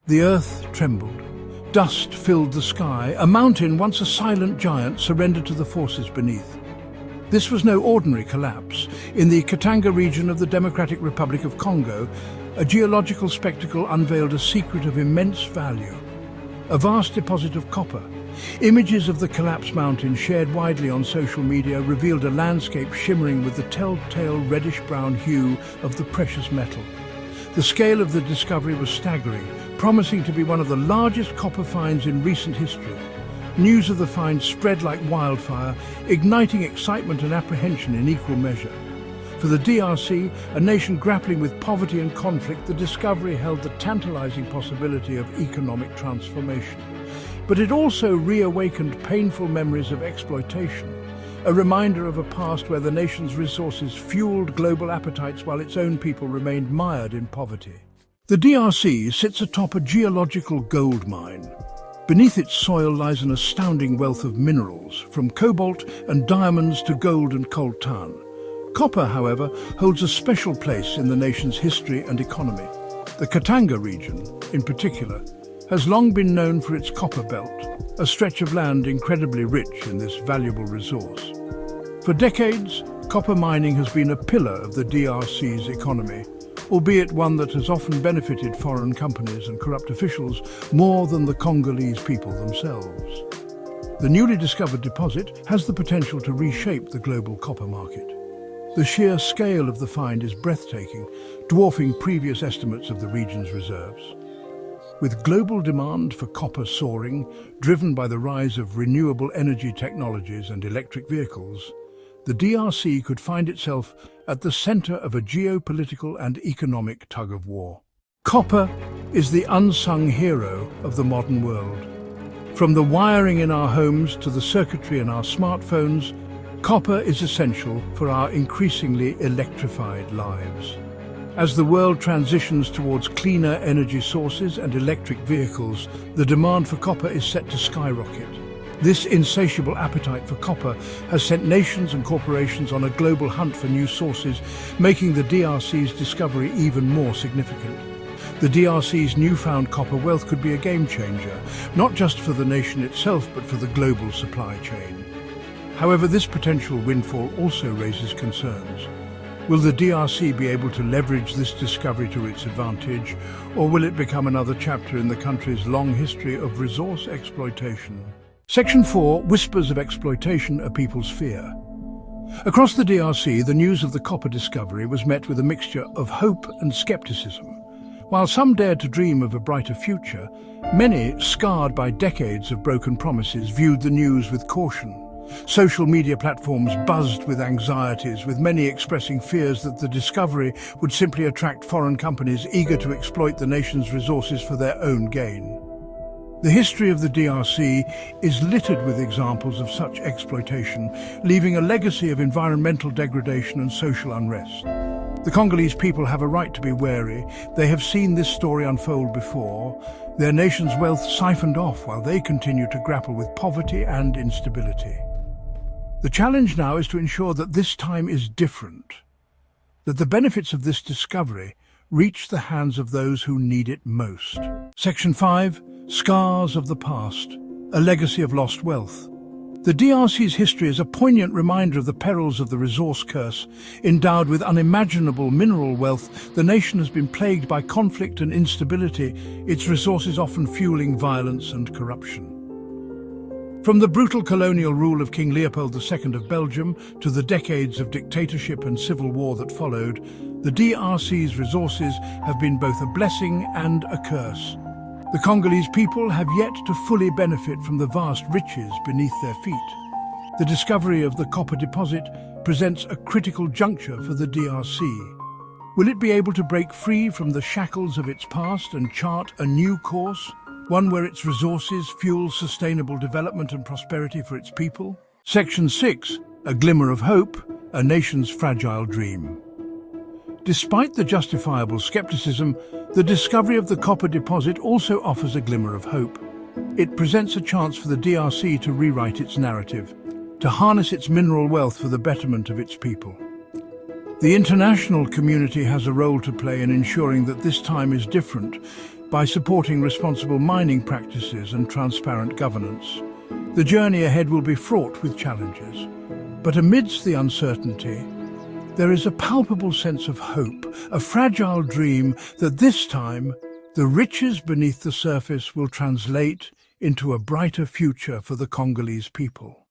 The earth trembled. Dust filled the sky. A mountain, once a silent giant, surrendered to the forces beneath. This was no ordinary collapse. In the Katanga region of the Democratic Republic of Congo, a geological spectacle unveiled a secret of immense value. A vast deposit of copper. Images of the collapsed mountain shared widely on social media revealed a landscape shimmering with the telltale reddish-brown hue of the precious metal. The scale of the discovery was staggering, promising to be one of the largest copper finds in recent history. News of the find spread like wildfire, igniting excitement and apprehension in equal measure. For the DRC, a nation grappling with poverty and conflict, the discovery held the tantalizing possibility of economic transformation. But it also reawakened painful memories of exploitation, a reminder of a past where the nation's resources fueled global appetites while its own people remained mired in poverty. The DRC sits atop a geological gold mine. Beneath its soil lies an astounding wealth of minerals, from cobalt and diamonds to gold and coltan. Copper, however, holds a special place in the nation's history and economy. The Katanga region, in particular, has long been known for its copper belt, a stretch of land incredibly rich in this valuable resource. For decades, copper mining has been a pillar of the DRC's economy, albeit one that has often benefited foreign companies and corrupt officials more than the Congolese people themselves. The newly discovered deposit has the potential to reshape the global copper market. The sheer scale of the find is breathtaking, dwarfing previous estimates of the region's reserves. With global demand for copper soaring, driven by the rise of renewable energy technologies and electric vehicles, the DRC could find itself at the center of a geopolitical and economic tug-of-war. Copper is the unsung hero of the modern world. From the wiring in our homes to the circuitry in our smartphones, copper is essential for our increasingly electrified lives. As the world transitions towards cleaner energy sources and electric vehicles, the demand for copper is set to skyrocket. This insatiable appetite for copper has sent nations and corporations on a global hunt for new sources, making the DRC's discovery even more significant. The DRC's newfound copper wealth could be a game changer, not just for the nation itself, but for the global supply chain. However, this potential windfall also raises concerns. Will the DRC be able to leverage this discovery to its advantage, or will it become another chapter in the country's long history of resource exploitation? Section 4, Whispers of Exploitation, a People's Fear. Across the DRC, the news of the copper discovery was met with a mixture of hope and skepticism. While some dared to dream of a brighter future, many, scarred by decades of broken promises, viewed the news with caution. Social media platforms buzzed with anxieties, with many expressing fears that the discovery would simply attract foreign companies eager to exploit the nation's resources for their own gain. The history of the DRC is littered with examples of such exploitation, leaving a legacy of environmental degradation and social unrest. The Congolese people have a right to be wary. They have seen this story unfold before, their nation's wealth siphoned off while they continue to grapple with poverty and instability. The challenge now is to ensure that this time is different, that the benefits of this discovery reach the hands of those who need it most. Section 5, Scars of the Past, a Legacy of Lost Wealth. The DRC's history is a poignant reminder of the perils of the resource curse. Endowed with unimaginable mineral wealth, the nation has been plagued by conflict and instability, its resources often fueling violence and corruption. From the brutal colonial rule of King Leopold II of Belgium to the decades of dictatorship and civil war that followed, the DRC's resources have been both a blessing and a curse. The Congolese people have yet to fully benefit from the vast riches beneath their feet. The discovery of the copper deposit presents a critical juncture for the DRC. Will it be able to break free from the shackles of its past and chart a new course? One where its resources fuel sustainable development and prosperity for its people? Section 6, A Glimmer of Hope, a Nation's Fragile Dream. Despite the justifiable skepticism, the discovery of the copper deposit also offers a glimmer of hope. It presents a chance for the DRC to rewrite its narrative, to harness its mineral wealth for the betterment of its people. The international community has a role to play in ensuring that this time is different. by supporting responsible mining practices and transparent governance. The journey ahead will be fraught with challenges. But amidst the uncertainty, there is a palpable sense of hope, a fragile dream that this time the riches beneath the surface will translate into a brighter future for the Congolese people.